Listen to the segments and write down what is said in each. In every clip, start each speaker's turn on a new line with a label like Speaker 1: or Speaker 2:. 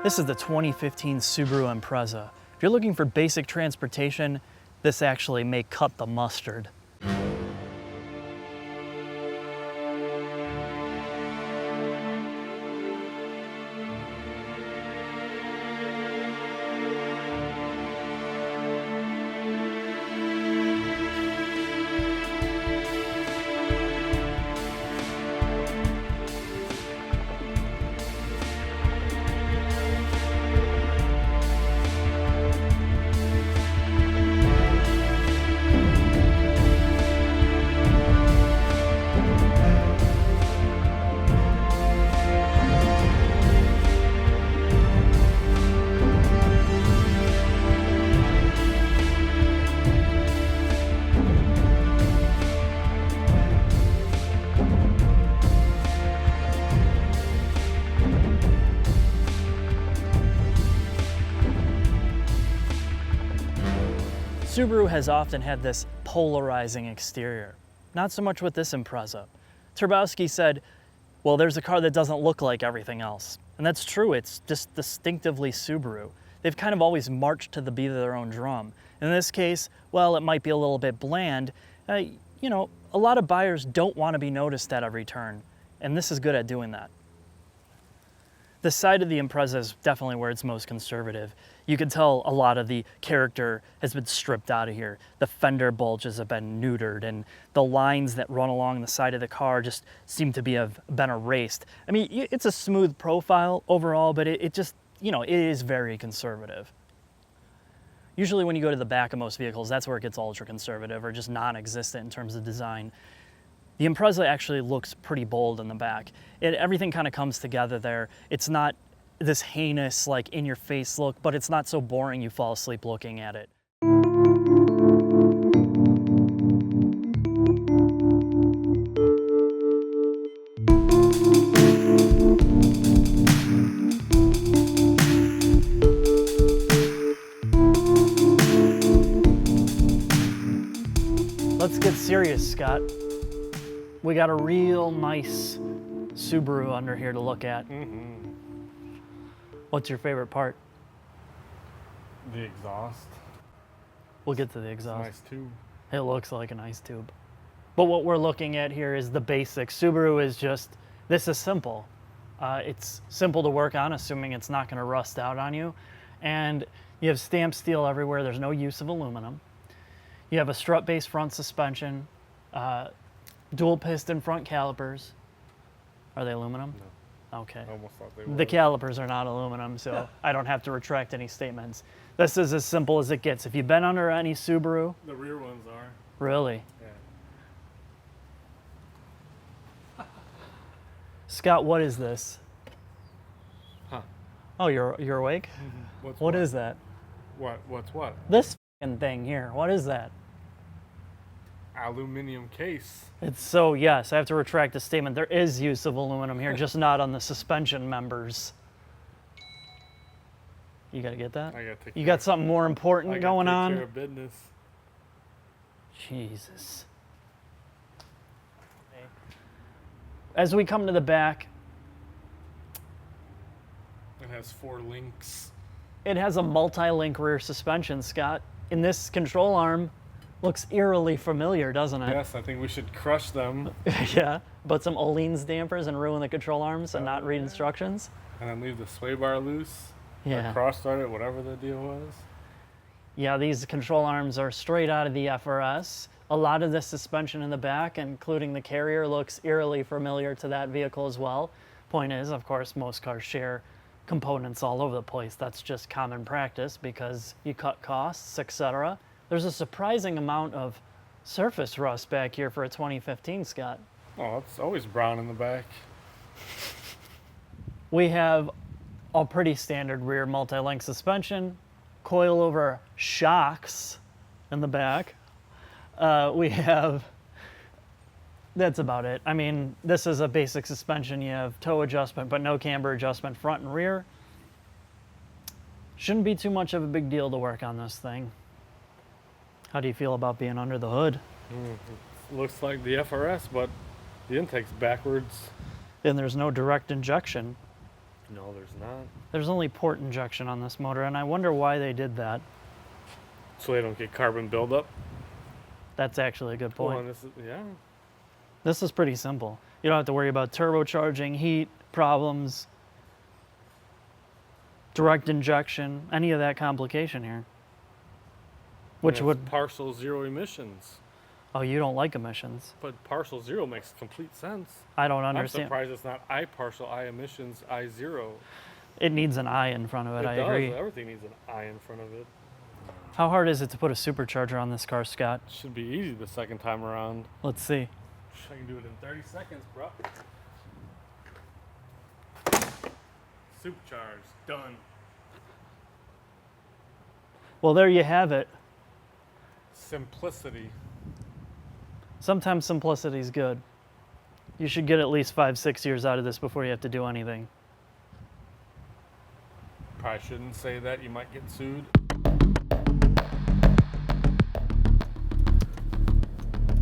Speaker 1: This is the 2015 Subaru Impreza. If you're looking for basic transportation, this actually may cut the mustard. Subaru has often had this polarizing exterior. Not so much with this Impreza. Turbowski said, well, there's a car that doesn't look like everything else. And that's true, it's just distinctively Subaru. They've kind of always marched to the beat of their own drum. In this case, well, it might be a little bit bland. You know, a lot of buyers don't want to be noticed at every turn, and this is good at doing that. The side of the Impreza is definitely where it's most conservative. You can tell a lot of the character has been stripped out of here. The fender bulges have been neutered, and the lines that run along the side of the car just seem to have been erased. I mean, it's a smooth profile overall, but it just, you know, it is very conservative. Usually when you go to the back of most vehicles, that's where it gets ultra conservative or just non-existent in terms of design. The Impreza actually looks pretty bold in the back. Everything kind of comes together there. It's not this heinous, like in-your-face look, but it's not so boring you fall asleep looking at it. Let's get serious, Scott. We got a real nice Subaru under here to look at.
Speaker 2: Mm-hmm.
Speaker 1: What's your favorite part?
Speaker 2: The exhaust.
Speaker 1: We'll get to the exhaust.
Speaker 2: Nice tube.
Speaker 1: It looks like a nice tube. But what we're looking at here is the basics. Subaru is just, this is simple. It's simple to work on, assuming it's not gonna rust out on you. And you have stamped steel everywhere. There's no use of aluminum. You have a strut-based front suspension, dual piston front calipers. Are they aluminum?
Speaker 2: No.
Speaker 1: Okay.
Speaker 2: I almost thought they were.
Speaker 1: The calipers are not aluminum, so I don't have to retract any statements. This is as simple as it gets. If you've been under any Subaru.
Speaker 2: The rear ones are.
Speaker 1: Really?
Speaker 2: Yeah.
Speaker 1: Scott, what is this?
Speaker 2: Huh.
Speaker 1: Oh, you're awake?
Speaker 2: Mm-hmm.
Speaker 1: What is that?
Speaker 2: What's what?
Speaker 1: This f***ing thing here, what is that?
Speaker 2: Aluminum case.
Speaker 1: It's so, yes, I have to retract the statement. There is use of aluminum here, just not on the suspension members. You gotta get that?
Speaker 2: I gotta take
Speaker 1: You got something more important going on?
Speaker 2: I gotta take care of business.
Speaker 1: Jesus. As we come to the back,
Speaker 2: It has 4 links.
Speaker 1: it has a multi-link rear suspension, Scott. In this control arm, looks eerily familiar, doesn't it?
Speaker 2: Yes, I think we should crush them
Speaker 1: Yeah, but some Öhlins dampers and ruin the control arms and not read instructions.
Speaker 2: and then leave the sway bar loose.
Speaker 1: Yeah.
Speaker 2: Or cross start it, whatever the deal was.
Speaker 1: Yeah, these control arms are straight out of the FRS. A lot of the suspension in the back, including the carrier, looks eerily familiar to that vehicle as well. Point is, of course, most cars share components all over the place. That's just common practice because you cut costs, etc. There's a surprising amount of surface rust back here for a 2015, Scott.
Speaker 2: Oh, it's always brown in the back.
Speaker 1: We have a pretty standard rear multi-link suspension, coilover shocks in the back. We have, that's about it. I mean, this is a basic suspension. You have toe adjustment, but no camber adjustment front and rear. Shouldn't be too much of a big deal to work on this thing. How do you feel about being under the hood?
Speaker 2: It looks like the FRS, but the intake's backwards.
Speaker 1: And there's no direct injection.
Speaker 2: No, there's not.
Speaker 1: There's only port injection on this motor, and I wonder why they did that.
Speaker 2: So they don't get carbon buildup.
Speaker 1: That's actually a good
Speaker 2: Well,
Speaker 1: point.
Speaker 2: and this is, yeah.
Speaker 1: This is pretty simple. You don't have to worry about turbocharging, heat problems, direct injection, any of that complication here. Which
Speaker 2: And
Speaker 1: would...
Speaker 2: it's partial zero emissions.
Speaker 1: Oh, you don't like emissions.
Speaker 2: But partial zero makes complete sense.
Speaker 1: I don't
Speaker 2: I'm
Speaker 1: understand.
Speaker 2: surprised it's not I partial, I emissions, I zero.
Speaker 1: It needs an I in front of it, I agree.
Speaker 2: Everything needs an I in front of it.
Speaker 1: How hard is it to put a supercharger on this car, Scott?
Speaker 2: Should be easy the second time around.
Speaker 1: Let's see.
Speaker 2: I can do it in 30 seconds, bro. Supercharged. Done.
Speaker 1: Well, there you have it.
Speaker 2: Simplicity.
Speaker 1: Sometimes simplicity is good. You should get at least 5-6 years out of this before you have to do anything.
Speaker 2: Probably shouldn't say that. You might get sued.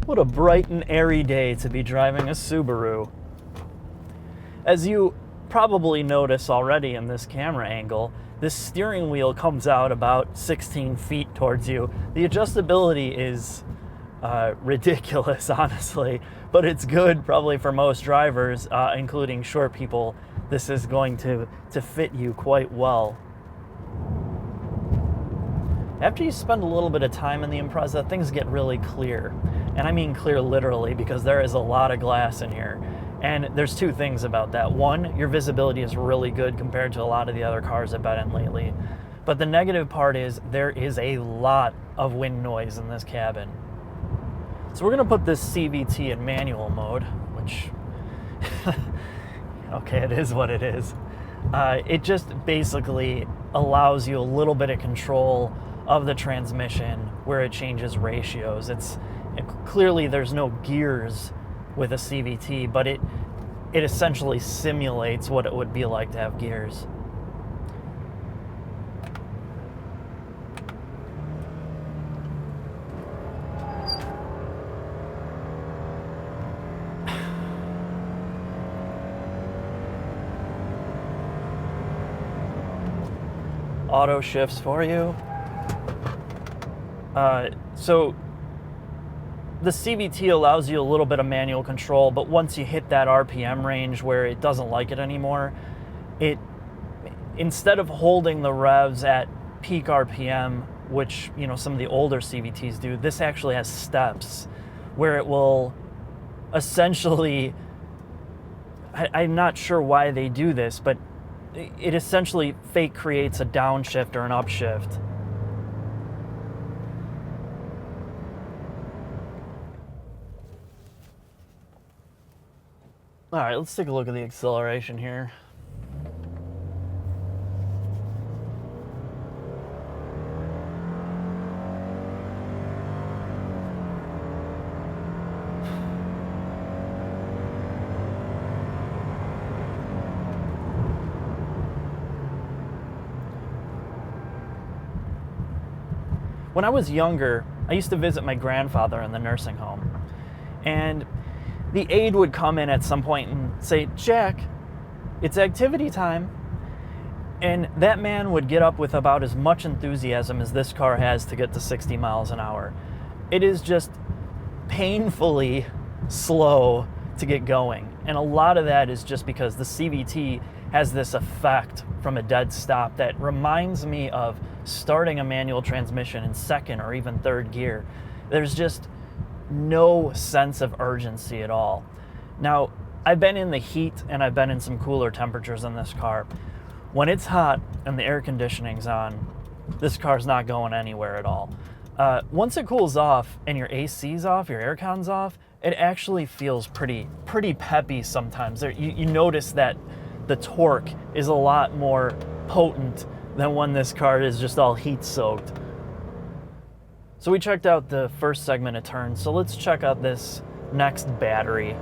Speaker 1: What a bright and airy day to be driving a Subaru. As you probably notice already in this camera angle, this steering wheel comes out about 16 feet towards you. The adjustability is ridiculous, honestly, but it's good probably for most drivers, including short people. This is going to fit you quite well. After you spend a little bit of time in the Impreza, things get really clear. And I mean clear literally, because there is a lot of glass in here. And there's two things about that. One, your visibility is really good compared to a lot of the other cars I've been in lately. But the negative part is there is a lot of wind noise in this cabin. So we're gonna put this CVT in manual mode, which, okay, it is what it is. It just basically allows you a little bit of control of the transmission where it changes ratios. Clearly there's no gears with a CVT, but it essentially simulates what it would be like to have gears. Auto shifts for you. So the CVT allows you a little bit of manual control, but once you hit that RPM range where it doesn't like it anymore, instead of holding the revs at peak RPM, which some of the older CVTs do, this actually has steps where it will essentially, I'm not sure why they do this, but it essentially fake creates a downshift or an upshift. All right, let's take a look at the acceleration here. When I was younger, I used to visit my grandfather in the nursing home, and the aide would come in at some point and say, "Jack, it's activity time." And that man would get up with about as much enthusiasm as this car has to get to 60 miles an hour. It is just painfully slow to get going. And a lot of that is just because the CVT has this effect from a dead stop that reminds me of starting a manual transmission in second or even third gear. There's just no sense of urgency at all. Now, I've been in the heat and I've been in some cooler temperatures in this car. When it's hot and the air conditioning's on, this car's not going anywhere at all. Once it cools off and your AC's off, your aircon's off, it actually feels pretty peppy sometimes. You notice that the torque is a lot more potent than when this car is just all heat soaked. So we checked out the first segment of turns, so let's check out this next battery.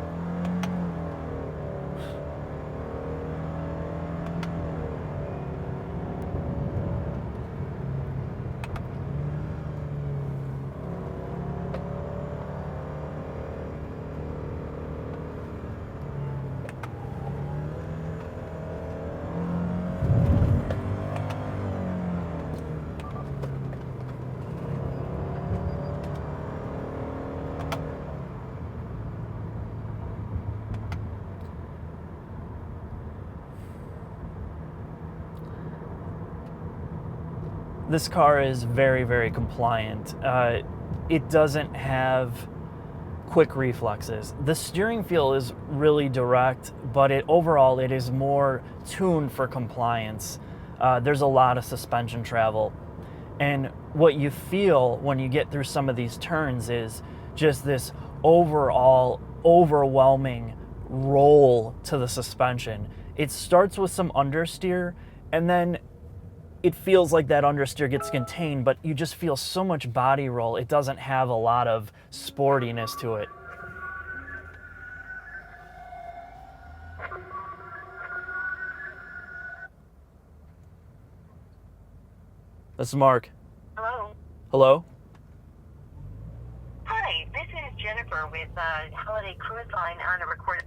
Speaker 1: this car is very, very compliant. It doesn't have quick reflexes. The steering feel is really direct, but overall it is more tuned for compliance. There's a lot of suspension travel. And what you feel when you get through some of these turns is just this overall overwhelming roll to the suspension. It starts with some understeer, and then it feels like that understeer gets contained, but you just feel so much body roll. It doesn't have a lot of sportiness to it. This is Mark.
Speaker 3: Hello.
Speaker 1: Hello?
Speaker 3: Hi, this is Jennifer with Holiday Cruise Line on a recorded.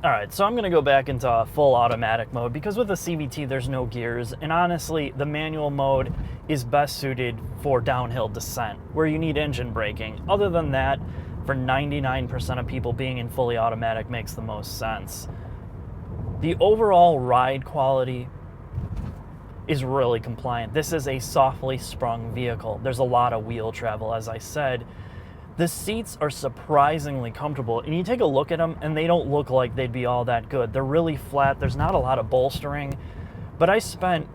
Speaker 1: All right, so I'm going to go back into full automatic mode because with the CVT there's no gears, and honestly the manual mode is best suited for downhill descent where you need engine braking. Other than that, for 99% of people, being in fully automatic makes the most sense. The overall ride quality is really compliant. This is a softly sprung vehicle. There's a lot of wheel travel, as I said. The seats are surprisingly comfortable, and you take a look at them and they don't look like they'd be all that good. They're really flat. There's not a lot of bolstering, but I spent,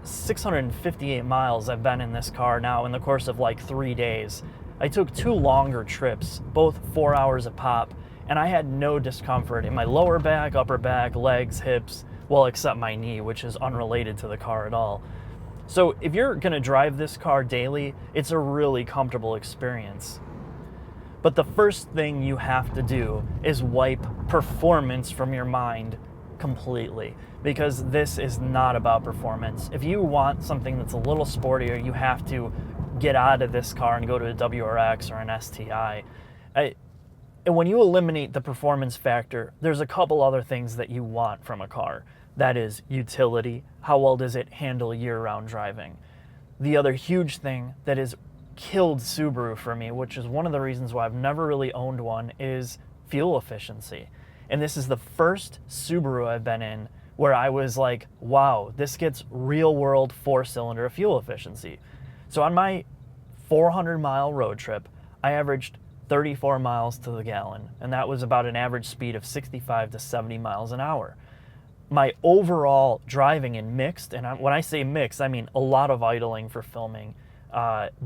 Speaker 1: 658 miles I've been in this car now in the course of like 3 days. I took 2 longer trips, both 4 hours a pop, and I had no discomfort in my lower back, upper back, legs, hips, well, except my knee, which is unrelated to the car at all. So if you're gonna drive this car daily, it's a really comfortable experience. But the first thing you have to do is wipe performance from your mind completely, because this is not about performance. If you want something that's a little sportier, you have to get out of this car and go to a WRX or an STI. And when you eliminate the performance factor, there's a couple other things that you want from a car. That is utility. How well does it handle year-round driving? The other huge thing that is killed Subaru for me, which is one of the reasons why I've never really owned one, is fuel efficiency. And this is the first Subaru I've been in where I was like, wow, this gets real-world 4-cylinder fuel efficiency. So on my 400-mile road trip, I averaged 34 miles to the gallon, and that was about an average speed of 65 to 70 miles an hour. My overall driving in mixed, and when I say mixed, I mean a lot of idling for filming,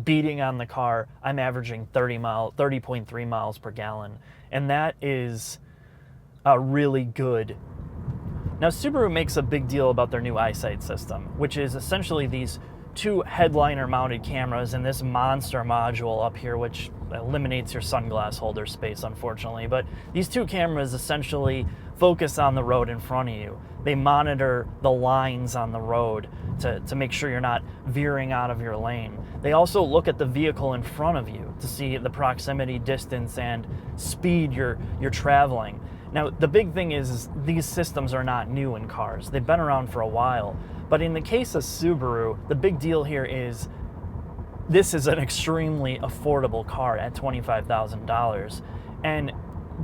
Speaker 1: beating on the car, I'm averaging 30.3 miles per gallon, and that is really good. Now, Subaru makes a big deal about their new Eyesight system, which is essentially these 2 headliner-mounted cameras and this monster module up here, which eliminates your sunglass holder space, unfortunately. But these 2 cameras essentially focus on the road in front of you. They monitor the lines on the road to make sure you're not veering out of your lane. They also look at the vehicle in front of you to see the proximity, distance, and speed you're traveling. Now, the big thing is these systems are not new in cars. They've been around for a while. But in the case of Subaru, the big deal here is this is an extremely affordable car at $25,000. And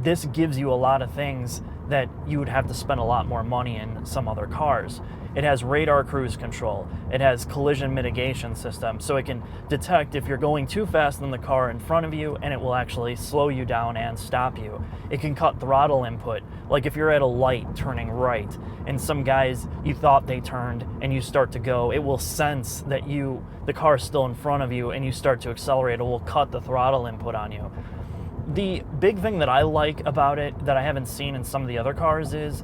Speaker 1: this gives you a lot of things that you would have to spend a lot more money in some other cars. It has radar cruise control. It has collision mitigation system, so it can detect if you're going too fast in the car in front of you, and it will actually slow you down and stop you. It can cut throttle input, like if you're at a light turning right, and some guys, you thought they turned, and you start to go, it will sense that the car's still in front of you, and you start to accelerate, it will cut the throttle input on you. The big thing that I like about it that I haven't seen in some of the other cars is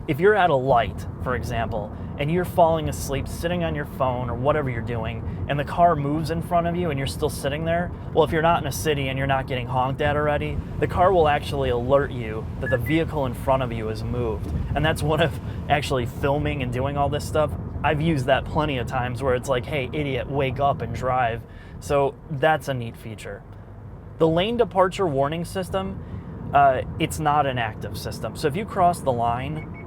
Speaker 1: if you're at a light, for example, and you're falling asleep sitting on your phone or whatever you're doing, and the car moves in front of you and you're still sitting there, well, if you're not in a city and you're not getting honked at already, the car will actually alert you that the vehicle in front of you has moved. And that's one of actually filming and doing all this stuff. I've used that plenty of times where it's like, hey, idiot, wake up and drive. So that's a neat feature. The lane departure warning system, it's not an active system. So if you cross the line,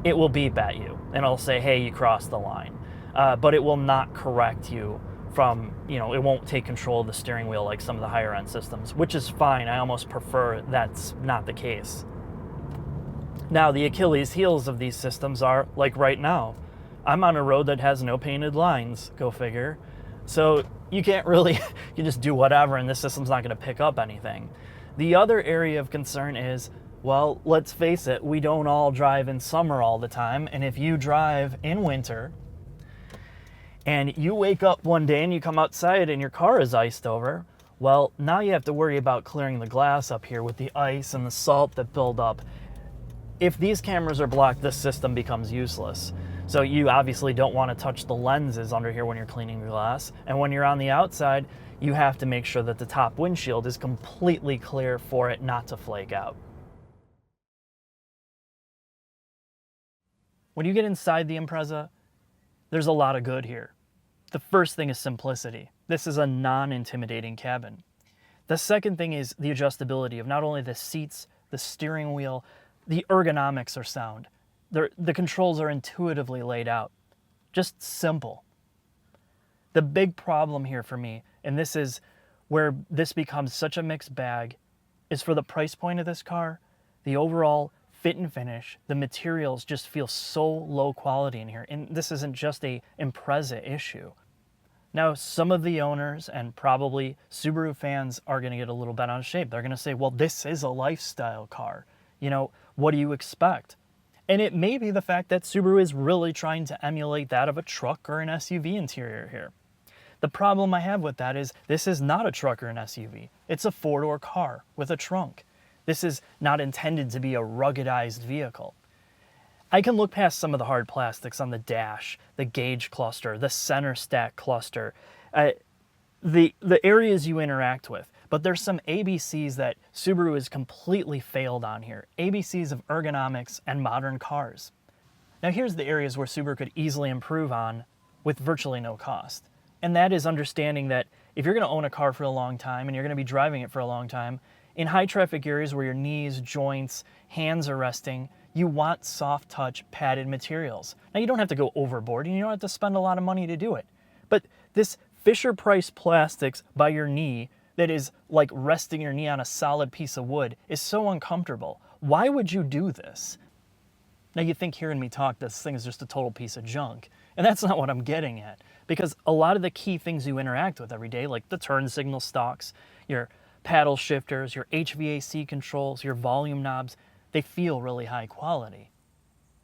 Speaker 1: it will beep at you and it'll say, hey, you crossed the line. But it will not correct you from, it won't take control of the steering wheel like some of the higher end systems, which is fine. I almost prefer that's not the case. Now, the Achilles heels of these systems are, like right now, I'm on a road that has no painted lines, go figure. So you can't really, you just do whatever and the system's not going to pick up anything. The other area of concern is, well, let's face it, we don't all drive in summer all the time. And if you drive in winter and you wake up one day and you come outside and your car is iced over, well, now you have to worry about clearing the glass up here with the ice and the salt that build up. If these cameras are blocked, this system becomes useless. So you obviously don't want to touch the lenses under here when you're cleaning the glass. And when you're on the outside, you have to make sure that the top windshield is completely clear for it not to flake out. When you get inside the Impreza, there's a lot of good here. The first thing is simplicity. This is a non-intimidating cabin. The second thing is the adjustability of not only the seats, the steering wheel, the ergonomics are sound. The controls are intuitively laid out. Just simple. The big problem here for me, and this is where this becomes such a mixed bag, is for the price point of this car, the overall fit and finish, the materials just feel so low quality in here. And this isn't just a Impreza issue. Now, some of the owners and probably Subaru fans are going to get a little bent out of shape. They're going to say, well, this is a lifestyle car. You know, what do you expect? And it may be the fact that Subaru is really trying to emulate that of a truck or an SUV interior here. The problem I have with that is this is not a truck or an SUV. It's a four-door car with a trunk. This is not intended to be a ruggedized vehicle. I can look past some of the hard plastics on the dash, the gauge cluster, the center stack cluster, the areas you interact with. But there's some ABCs that Subaru has completely failed on here. ABCs of ergonomics and modern cars. Now here's the areas where Subaru could easily improve on with virtually no cost. And that is understanding that if you're going to own a car for a long time and you're going to be driving it for a long time, in high traffic areas where your knees, joints, hands are resting, you want soft touch padded materials. Now you don't have to go overboard and you don't have to spend a lot of money to do it. But this Fisher-Price plastics by your knee that is like resting your knee on a solid piece of wood is so uncomfortable. Why would you do this? Now you think hearing me talk, this thing is just a total piece of junk. And that's not what I'm getting at. Because a lot of the key things you interact with every day, like the turn signal stalks, your paddle shifters, your HVAC controls, your volume knobs, they feel really high quality.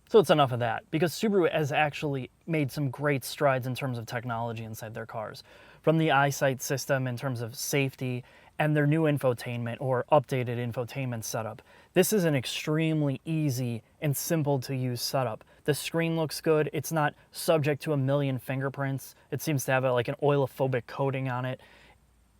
Speaker 1: So it's enough of that, because Subaru has actually made some great strides in terms of technology inside their cars. From the Eyesight system in terms of safety and their new infotainment or updated infotainment setup. This is an extremely easy and simple to use setup. The screen looks good. It's not subject to a million fingerprints. It seems to have like an oilophobic coating on it.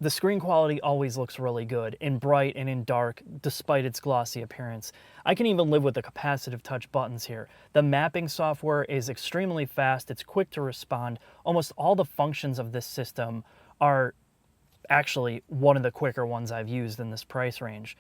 Speaker 1: The screen quality always looks really good in bright and in dark, despite its glossy appearance. I can even live with the capacitive touch buttons here. The mapping software is extremely fast. It's quick to respond. Almost all the functions of this system are actually one of the quicker ones I've used in this price range.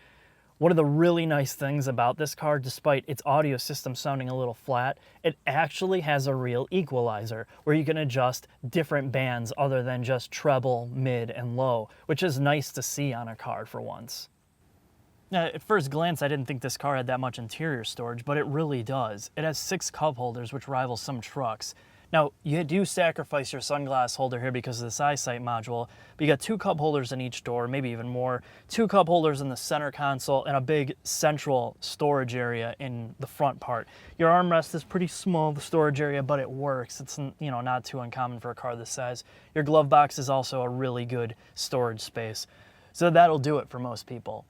Speaker 1: One of the really nice things about this car, despite its audio system sounding a little flat, it actually has a real equalizer where you can adjust different bands other than just treble, mid, and low, which is nice to see on a car for once. Now, at first glance, I didn't think this car had that much interior storage, but it really does. It has 6 cup holders, which rivals some trucks. Now, you do sacrifice your sunglass holder here because of this Eyesight module, but you got 2 cup holders in each door, maybe even more, 2 cup holders in the center console, and a big central storage area in the front part. Your armrest is pretty small, the storage area, but it works. It's, you know, not too uncommon for a car this size. Your glove box is also a really good storage space. So that'll do it for most people.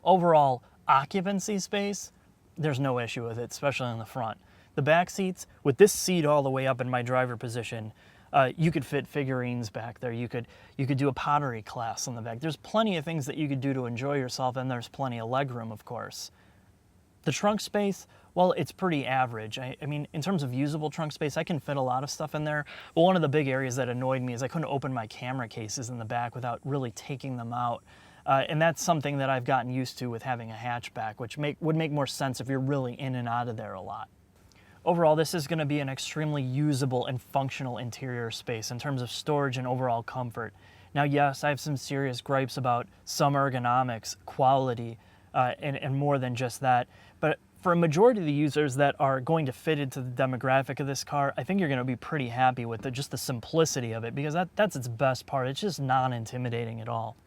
Speaker 1: Overall, occupancy space, there's no issue with it, especially in the front. The back seats, with this seat all the way up in my driver position, you could fit figurines back there. You could do a pottery class on the back. There's plenty of things that you could do to enjoy yourself, and there's plenty of legroom, of course. The trunk space, well, it's pretty average. I mean, in terms of usable trunk space, I can fit a lot of stuff in there. But one of the big areas that annoyed me is I couldn't open my camera cases in the back without really taking them out. And that's something that I've gotten used to with having a hatchback, which would make more sense if you're really in and out of there a lot. Overall, this is going to be an extremely usable and functional interior space in terms of storage and overall comfort. Now, yes, I have some serious gripes about some ergonomics, quality, and more than just that. But For a majority of the users that are going to fit into the demographic of this car, I think you're going to be pretty happy with just the simplicity of it, because that's its best part. It's just non-intimidating at all.